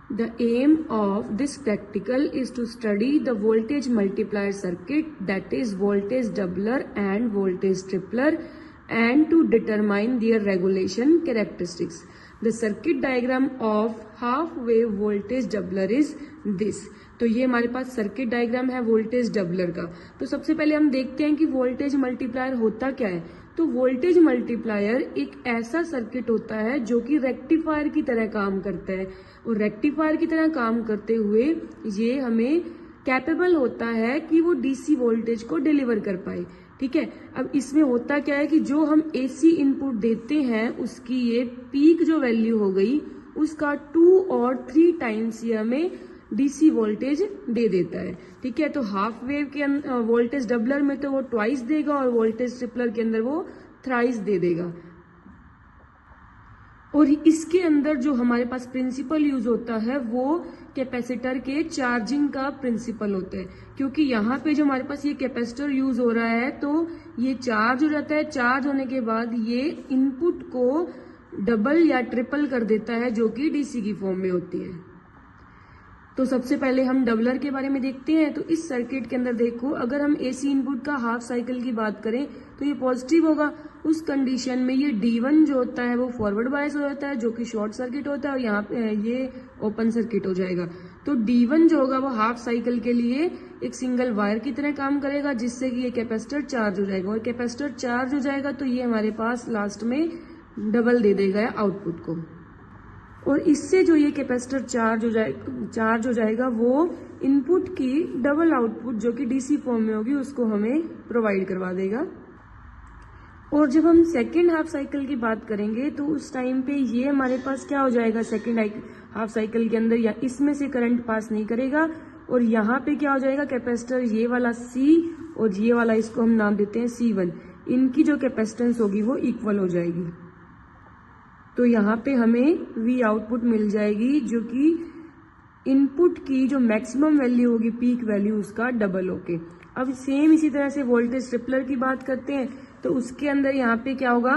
The aim of this practical is to study the voltage multiplier circuit, that is voltage doubler and voltage tripler, and to determine their regulation characteristics. The circuit diagram of half wave voltage doubler is this. तो ये हमारे पास circuit diagram है voltage doubler का। तो सबसे पहले हम देखते हैं कि वोल्टेज मल्टीप्लायर होता क्या है। तो वोल्टेज मल्टीप्लायर एक ऐसा सर्किट होता है जो कि रेक्टिफायर की तरह काम करता है, और रेक्टिफायर की तरह काम करते हुए ये हमें कैपेबल होता है कि वो डीसी वोल्टेज को डिलीवर कर पाए। ठीक है, अब इसमें होता क्या है कि जो हम एसी इनपुट देते हैं उसकी ये पीक जो वैल्यू हो गई उसका 2 और 3 टाइम्स ये हमें डीसी वोल्टेज दे देता है। ठीक है, तो हाफ वेव के वोल्टेज डबलर में तो वो ट्वाइस देगा और वोल्टेज ट्रिपलर के अंदर वो थ्राइस दे देगा। और इसके अंदर जो हमारे पास प्रिंसिपल यूज होता है वो कैपेसिटर के चार्जिंग का प्रिंसिपल होता है, क्योंकि यहाँ पे जो हमारे पास ये कैपेसिटर यूज हो रहा है तो ये चार्ज हो जाता है। चार्ज होने के बाद ये इनपुट को डबल या ट्रिपल कर देता है जो कि डीसी की फॉर्म में होती है। तो सबसे पहले हम डबलर के बारे में देखते हैं। तो इस सर्किट के अंदर देखो, अगर हम एसी इनपुट का हाफ साइकिल की बात करें तो ये पॉजिटिव होगा। उस कंडीशन में ये D1 जो होता है वो फॉरवर्ड बायस हो जाता है जो कि शॉर्ट सर्किट होता है, और यहाँ पे ये ओपन सर्किट हो जाएगा। तो D1 जो होगा वो हाफ साइकिल के लिए एक सिंगल वायर की तरह काम करेगा, जिससे कि ये कैपेसिटर चार्ज हो जाएगा, और कैपेसिटर चार्ज हो जाएगा तो ये हमारे पास लास्ट में डबल दे देगा आउटपुट को। और इससे जो ये कैपेसिटर चार्ज हो जाएगा वो इनपुट की डबल आउटपुट जो कि डीसी फॉर्म में होगी उसको हमें प्रोवाइड करवा देगा। और जब हम सेकेंड हाफ साइकिल की बात करेंगे तो उस टाइम पे ये हमारे पास क्या हो जाएगा, सेकेंड हाफ साइकिल के अंदर या इसमें से करंट पास नहीं करेगा, और यहाँ पे क्या हो जाएगा, कैपेसिटर ये वाला C और ये वाला इसको हम नाम देते हैं C1, इनकी जो कैपेसिटेंस होगी वो इक्वल हो जाएगी। तो यहाँ पे हमें V आउटपुट मिल जाएगी जो कि इनपुट की जो मैक्सिमम वैल्यू होगी, पीक वैल्यू, उसका डबल होके। अब सेम इसी तरह से वोल्टेज ट्रिपलर की बात करते हैं तो उसके अंदर यहाँ पे क्या होगा,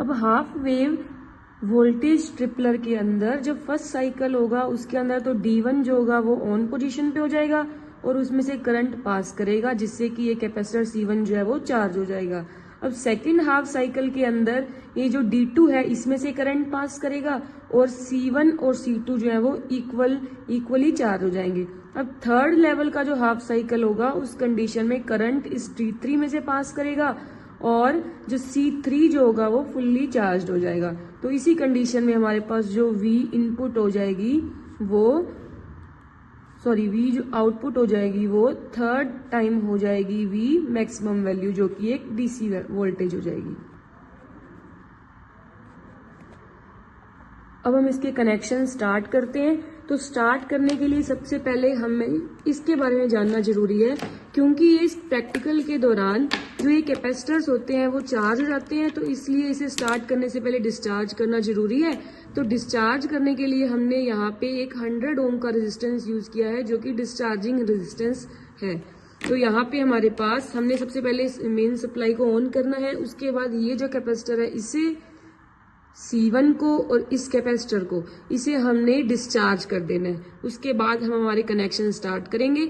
अब हाफ वेव वोल्टेज ट्रिपलर के अंदर जब फर्स्ट साइकिल होगा उसके अंदर तो D1 जो होगा वो ऑन पोजीशन पे हो जाएगा और उसमें से करंट पास करेगा, जिससे कि ये कैपेसिटर C1 जो है वो चार्ज हो जाएगा। अब सेकेंड हाफ साइकिल के अंदर ये जो D2 है इसमें से करंट पास करेगा और C1 और C2 जो है वो इक्वली चार्ज हो जाएंगे। अब थर्ड लेवल का जो हाफ साइकिल होगा उस कंडीशन में करंट इस D3 में से पास करेगा और जो C3 जो होगा वो फुल्ली चार्ज हो जाएगा। तो इसी कंडीशन में हमारे पास जो V इनपुट हो जाएगी V जो आउटपुट हो जाएगी वो थर्ड टाइम हो जाएगी V मैक्सिमम वैल्यू जो कि एक DC वोल्टेज हो जाएगी। अब हम इसके कनेक्शन स्टार्ट करते हैं। तो स्टार्ट करने के लिए सबसे पहले हमें इसके बारे में जानना जरूरी है, क्योंकि ये इस प्रैक्टिकल के दौरान जो ये कैपेसिटर्स होते हैं वो चार्ज हो जाते हैं, तो इसलिए इसे स्टार्ट करने से पहले डिस्चार्ज करना जरूरी है। तो डिस्चार्ज करने के लिए हमने यहाँ पे एक 100 ओम का रेजिस्टेंस यूज किया है जो कि डिस्चार्जिंग रेजिस्टेंस है। तो यहाँ पे हमारे पास हमने सबसे पहले मेन सप्लाई को ऑन करना है, उसके बाद ये जो कैपेसिटर है इसे C1 को और इस कैपेसिटर को इसे हमने डिस्चार्ज कर देना है। उसके बाद हम हमारे कनेक्शन स्टार्ट करेंगे।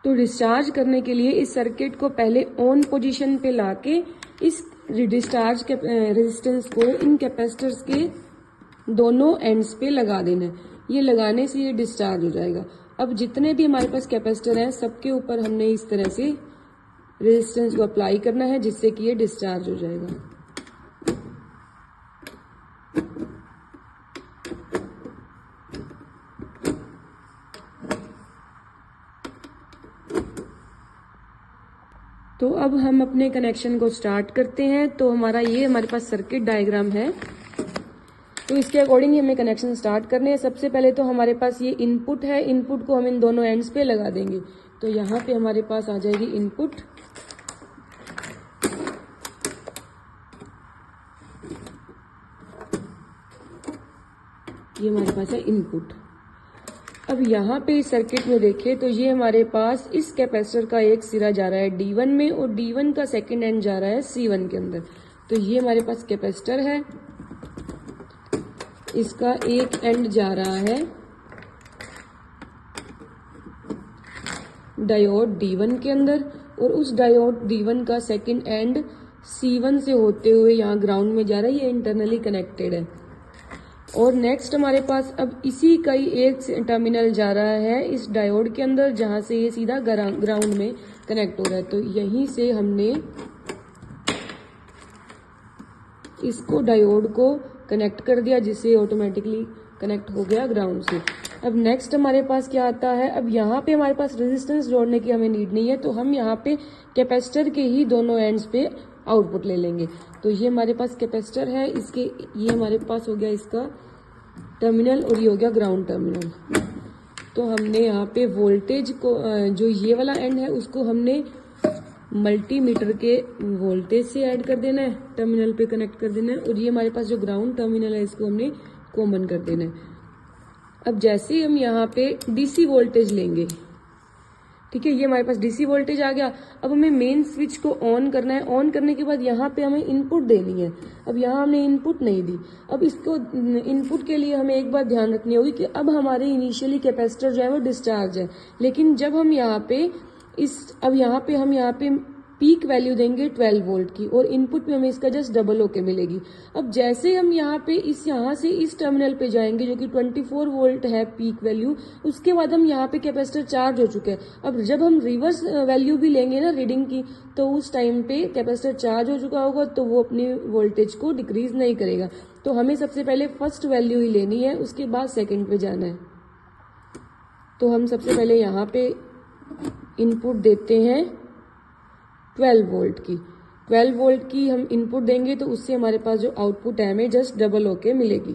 तो डिस्चार्ज करने के लिए इस सर्किट को पहले ऑन पोजीशन पे लाके इस डिस्चार्ज के रेजिस्टेंस को इन कैपेसिटर्स के दोनों एंड्स पे लगा देना है। ये लगाने से ये डिस्चार्ज हो जाएगा। अब जितने भी हमारे पास कैपेसिटर हैं सबके ऊपर हमने इस तरह से रेजिस्टेंस को अप्लाई करना है, जिससे कि ये डिस्चार्ज हो जाएगा। तो अब हम अपने कनेक्शन को स्टार्ट करते हैं। तो हमारे पास सर्किट डायग्राम है, तो इसके अकॉर्डिंग हमें कनेक्शन स्टार्ट करने हैं। सबसे पहले तो हमारे पास ये इनपुट है, इनपुट को हम इन दोनों एंड्स पे लगा देंगे। तो यहाँ पे हमारे पास आ जाएगी इनपुट, ये हमारे पास है इनपुट। अब यहाँ पे इस सर्किट में देखें तो ये हमारे पास इस कैपेसिटर का एक सिरा जा रहा है D1 में और D1 का सेकेंड एंड जा रहा है C1 के अंदर। तो ये हमारे पास कैपेसिटर है इसका एक एंड जा रहा है डायोड D1 के अंदर और उस डायोड D1 का सेकंड एंड C1 से होते हुए यहाँ ग्राउंड में जा रहा है, ये इंटरनली कनेक्टेड है। और नेक्स्ट हमारे पास अब इसी का ही एक टर्मिनल जा रहा है इस डायोड के अंदर, जहां से ये सीधा ग्राउंड में कनेक्ट हो रहा है। तो यहीं से हमने इसको डायोड को कनेक्ट कर दिया, जिससे ऑटोमेटिकली कनेक्ट हो गया ग्राउंड से। अब नेक्स्ट हमारे पास क्या आता है, अब यहाँ पे हमारे पास रेजिस्टेंस जोड़ने की हमें नीड नहीं है, तो हम यहाँ पे कैपेसिटर के ही दोनों एंड्स पे आउटपुट ले लेंगे। तो ये हमारे पास कैपेसिटर है, इसके ये हमारे पास हो गया इसका टर्मिनल और ये हो गया ग्राउंड टर्मिनल। तो हमने यहाँ पे वोल्टेज को जो ये वाला एंड है उसको हमने मल्टीमीटर के वोल्टेज से ऐड कर देना है, टर्मिनल पे कनेक्ट कर देना है, और ये हमारे पास जो ग्राउंड टर्मिनल है इसको हमने कॉमन कर देना है। अब जैसे हम यहाँ पे डीसी वोल्टेज लेंगे, ठीक है, ये हमारे पास डीसी वोल्टेज आ गया। अब हमें मेन स्विच को ऑन करना है, ऑन करने के बाद यहाँ पे हमें इनपुट देनी है। अब यहाँ हमने इनपुट नहीं दी। अब इसको इनपुट के लिए हमें एक बात ध्यान रखनी होगी कि अब हमारे इनिशियली कैपेसिटर जो है वो डिस्चार्ज है, लेकिन जब हम यहाँ पे हम यहाँ पे पीक वैल्यू देंगे 12 वोल्ट की, और इनपुट में हमें इसका जस्ट डबल होके मिलेगी। अब जैसे हम यहाँ से इस टर्मिनल पे जाएंगे जो कि 24 वोल्ट है पीक वैल्यू, उसके बाद हम यहाँ पे कैपेसिटर चार्ज हो चुके हैं। अब जब हम रिवर्स वैल्यू भी लेंगे ना रीडिंग की, तो उस टाइम पे कैपेसिटर चार्ज हो चुका होगा, तो वो अपनी वोल्टेज को डिक्रीज नहीं करेगा। तो हमें सबसे पहले फर्स्ट वैल्यू ही लेनी है, उसके बाद सेकेंड पे जाना है। तो हम सबसे पहले यहाँ पे इनपुट देते हैं 12 वोल्ट की। 12 वोल्ट की हम इनपुट देंगे तो उससे हमारे पास जो आउटपुट है हमें जस्ट डबल होके मिलेगी।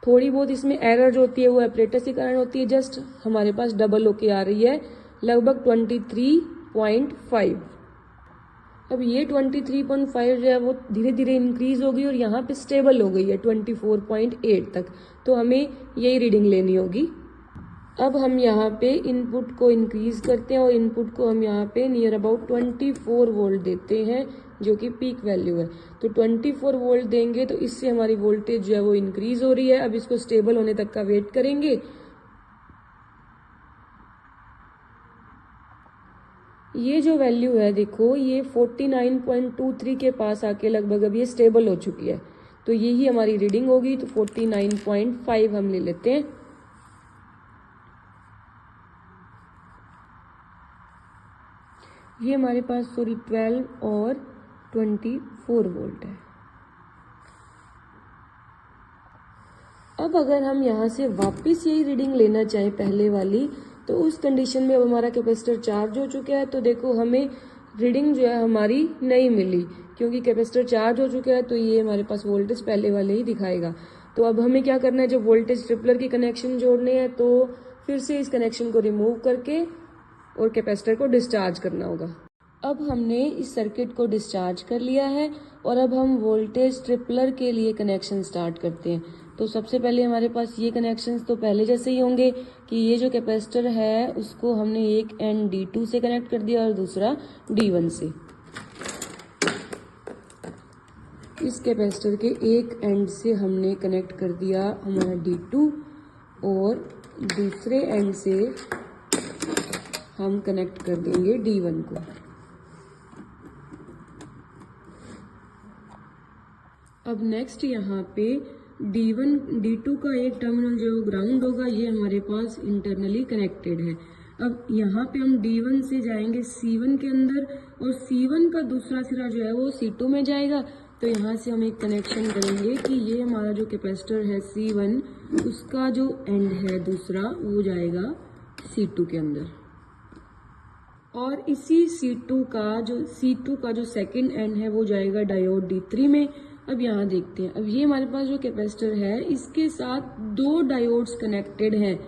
थोड़ी बहुत इसमें एरर जो होती है वो ऑपरेटर के कारण होती है, जस्ट हमारे पास डबल होके आ रही है लगभग 23.5। अब ये 23.5 जो है वो धीरे धीरे इंक्रीज हो गई और यहाँ पे स्टेबल हो गई है 24.8 तक। तो हमें यही रीडिंग लेनी होगी। अब हम यहाँ पे इनपुट को इंक्रीज करते हैं और इनपुट को हम यहाँ पे नियर अबाउट 24 वोल्ट देते हैं, जो कि पीक वैल्यू है। तो 24 वोल्ट देंगे तो इससे हमारी वोल्टेज जो है वो इंक्रीज हो रही है। अब इसको स्टेबल होने तक का वेट करेंगे। ये जो वैल्यू है देखो, ये 49.23 के पास आके लगभग अब ये स्टेबल हो चुकी है। तो यही हमारी रीडिंग होगी। तो 49.5 हम ले लेते हैं। ये हमारे पास 12 और 24 वोल्ट है। अब अगर हम यहाँ से वापस यही रीडिंग लेना चाहें पहले वाली, तो उस कंडीशन में अब हमारा कैपेसिटर चार्ज हो चुका है। तो देखो हमें रीडिंग जो है हमारी नहीं मिली, क्योंकि कैपेसिटर चार्ज हो चुका है। तो ये हमारे पास वोल्टेज पहले वाले ही दिखाएगा। तो अब हमें क्या करना है, जब वोल्टेज ट्रिपलर की कनेक्शन जोड़ने हैं तो फिर से इस कनेक्शन को रिमूव करके और कैपेसिटर को डिस्चार्ज करना होगा। अब हमने इस सर्किट को डिस्चार्ज कर लिया है और अब हम वोल्टेज ट्रिपलर के लिए कनेक्शन स्टार्ट करते हैं। तो सबसे पहले हमारे पास ये कनेक्शंस तो पहले जैसे ही होंगे कि ये जो कैपेसिटर है उसको हमने एक एंड D2 से कनेक्ट कर दिया और दूसरा D1 से। इस कैपेसिटर के एक एंड से हमने कनेक्ट कर दिया हमारा D2 और दूसरे एंड से हम कनेक्ट कर देंगे D1 को। अब नेक्स्ट यहाँ पे D2 का एक टर्मिनल जो ग्राउंड होगा, ये हमारे पास इंटरनली कनेक्टेड है। अब यहाँ पे हम D1 से जाएंगे C1 के अंदर और C1 का दूसरा सिरा जो है वो C2 में जाएगा। तो यहाँ से हम एक कनेक्शन करेंगे कि ये हमारा जो कैपेसिटर है C1, उसका जो एंड है दूसरा वो जाएगा C2 के अंदर, और इसी C2 का जो सेकंड एंड है वो जाएगा डायोड D3 में। अब यहाँ देखते हैं, अब ये हमारे पास जो कैपेसिटर है इसके साथ दो डायोड्स कनेक्टेड हैं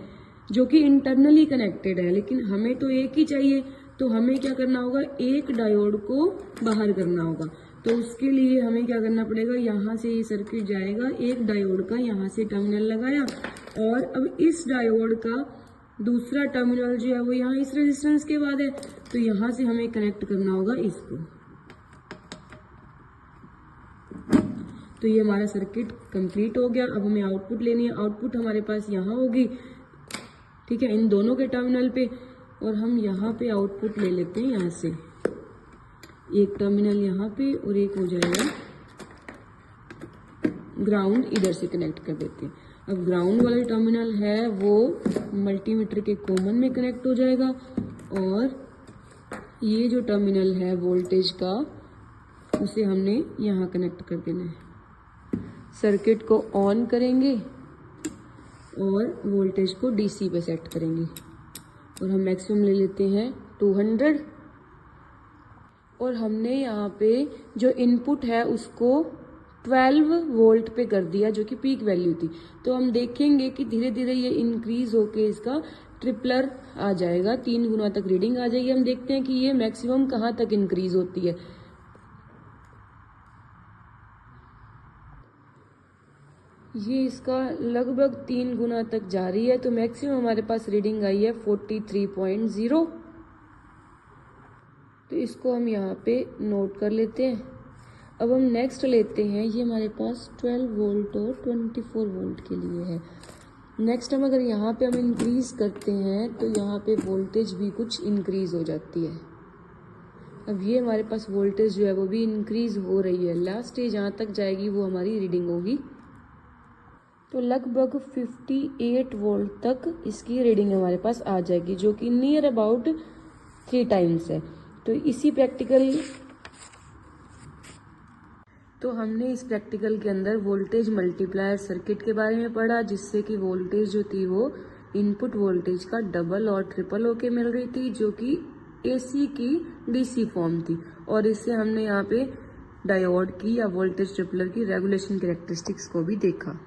जो कि इंटरनली कनेक्टेड है, लेकिन हमें तो एक ही चाहिए। तो हमें क्या करना होगा, एक डायोड को बाहर करना होगा। तो उसके लिए हमें क्या करना पड़ेगा, यहाँ से ये सर्किट जाएगा, एक डायोड का यहाँ से टर्मिनल लगाया और अब इस डायोड का दूसरा टर्मिनल जो है वो यहाँ इस रेजिस्टेंस के बाद है। तो यहाँ से हमें कनेक्ट करना होगा इसको। तो ये हमारा सर्किट कंप्लीट हो गया। अब हमें आउटपुट लेनी है। आउटपुट हमारे पास यहाँ होगी, ठीक है, इन दोनों के टर्मिनल पे, और हम यहाँ पे आउटपुट ले लेते हैं यहाँ से। एक टर्मिनल यहाँ पे और एक हो जाएगा ग्राउंड, इधर से कनेक्ट कर देते हैं। अब ग्राउंड वाला टर्मिनल है वो मल्टीमीटर के कॉमन में कनेक्ट हो जाएगा, और ये जो टर्मिनल है वोल्टेज का उसे हमने यहाँ कनेक्ट कर देना है। सर्किट को ऑन करेंगे और वोल्टेज को डीसी पे सेट करेंगे, और हम मैक्सिमम ले लेते हैं 200, और हमने यहाँ पे जो इनपुट है उसको 12 वोल्ट पे कर दिया, जो कि पीक वैल्यू थी। तो हम देखेंगे कि धीरे धीरे ये इंक्रीज होके इसका ट्रिपलर आ जाएगा, 3 गुना तक रीडिंग आ जाएगी। हम देखते हैं कि ये मैक्सिमम कहाँ तक इंक्रीज होती है। ये इसका लगभग 3 गुना तक जा रही है, तो मैक्सिमम हमारे पास रीडिंग आई है 43.0। तो इसको हम यहाँ पे नोट कर लेते हैं। अब हम नेक्स्ट लेते हैं, ये हमारे पास 12 वोल्ट और 24 वोल्ट के लिए है। नेक्स्ट हम अगर यहाँ पे हम इंक्रीज करते हैं तो यहाँ पे वोल्टेज भी कुछ इंक्रीज हो जाती है। अब ये हमारे पास वोल्टेज जो है वो भी इंक्रीज हो रही है। लास्ट स्टेज जहाँ तक जाएगी वो हमारी रीडिंग होगी, तो लगभग 58 वोल्ट तक इसकी रीडिंग हमारे पास आ जाएगी, जो कि नियर अबाउट 3 टाइम्स है। तो हमने इस प्रैक्टिकल के अंदर वोल्टेज मल्टीप्लायर सर्किट के बारे में पढ़ा, जिससे कि वोल्टेज जो थी वो इनपुट वोल्टेज का डबल और ट्रिपल होके मिल रही थी, जो कि एसी की डीसी फॉर्म थी। और इससे हमने यहाँ पे डायोड की या वोल्टेज ट्रिपलर की रेगुलेशन कैरेक्टरिस्टिक्स को भी देखा।